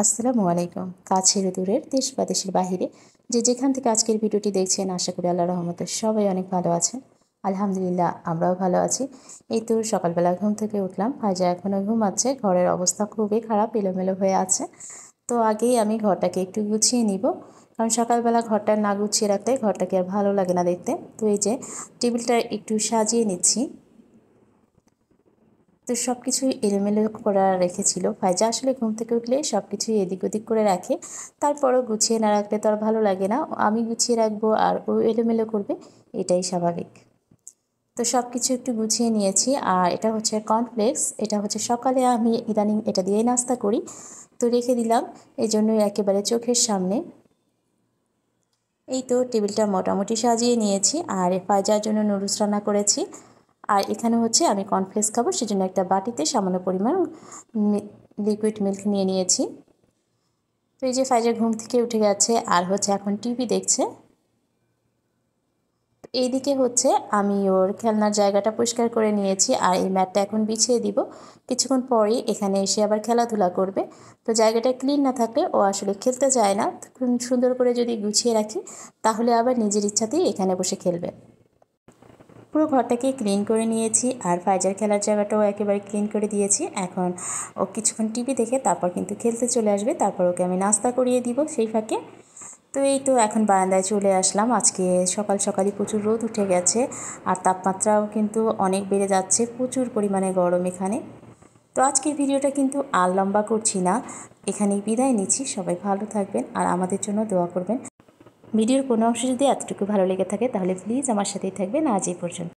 আসসালামু আলাইকুম। কাছের দূরের দেশ বা দেশের বাহিরে যে যেখান থেকে আজকের ভিডিওটি দেখছেন আশা করি আল্লাহর রহমতে সবাই অনেক ভালো আছেন। আলহামদুলিল্লাহ আমরাও ভালো আছি। এই তো সকালবেলা ঘুম থেকে উঠলাম। ভাইজা এখনও ঘুমাচ্ছে। ঘরের অবস্থা খুবই খারাপ, এলোমেলো হয়ে আছে। তো আগেই আমি ঘরটাকে একটু গুছিয়ে নিব, কারণ সকালবেলা ঘরটা না গুছিয়ে রাখলে ঘরটাকে আর ভালো লাগে না দেখতে। তো এই যে টেবিলটা একটু সাজিয়ে নিচ্ছি। তো সব কিছুই এলোমেলো করা রেখেছিল। ফাইজা আসলে ঘুম থেকে উঠলে সব কিছুই এদিক ওদিক করে রাখে, তারপরও গুছিয়ে না রাখলে তো আর ভালো লাগে না। আমি গুছিয়ে রাখবো আর ও এলোমেলো করবে, এটাই স্বাভাবিক। তো সব কিছু একটু গুছিয়ে নিয়েছি। আর এটা হচ্ছে কর্নফ্লেক্স, এটা হচ্ছে সকালে আমি ইদানিং এটা দিয়েই নাস্তা করি, তো রেখে দিলাম এই জন্যই একেবারে চোখের সামনে। এই তো টেবিলটা মোটামুটি সাজিয়ে নিয়েছি। আর ফাইজার জন্য নুডলস রান্না করেছি। আর এখানে হচ্ছে আমি কর্নফ্লেক্স খাবো, সেজন্য একটা বাটিতে সামান্য পরিমাণ লিকুইড মিল্ক নিয়ে নিয়েছি। তো এই যে ফাইজার ঘুম থেকে উঠে গেছে আর হচ্ছে এখন টিভি দেখছে। এইদিকে হচ্ছে আমি ওর খেলনার জায়গাটা পরিষ্কার করে নিয়েছি আর এই ম্যাটটা এখন বিছিয়ে দিব। কিছুক্ষণ পরেই এখানে এসে আবার খেলাধুলা করবে। তো জায়গাটা ক্লিন না থাকলে ও আসলে খেলতে চায় না। সুন্দর করে যদি গুছিয়ে রাখি তাহলে আবার নিজের ইচ্ছাতেই এখানে বসে খেলবে। পুরো ঘরটাকে ক্লিন করে নিয়েছি আর ফাইজার খেলার জায়গাটাও একেবারে ক্লিন করে দিয়েছি। এখন ও কিছুক্ষণ টিভি দেখে তারপর কিন্তু খেলতে চলে আসবে। তারপর ওকে আমি নাস্তা করিয়ে দিব সেই ফাঁকে। তো এই তো এখন বারান্দায় চলে আসলাম। আজকে সকাল সকালই প্রচুর রোদ উঠে গেছে আর তাপমাত্রাও কিন্তু অনেক বেড়ে যাচ্ছে, প্রচুর পরিমাণে গরম এখানে। তো আজকের ভিডিওটা কিন্তু আর লম্বা করছি না, এখানেই বিদায় নিচ্ছি। সবাই ভালো থাকবেন আর আমাদের জন্য দোয়া করবেন। ভিডিওর কোনো অংশ যদি এতটুকু ভালো লেগে থাকে তাহলে প্লিজ আমার সাথেই থাকবেন। আজ এই পর্যন্ত।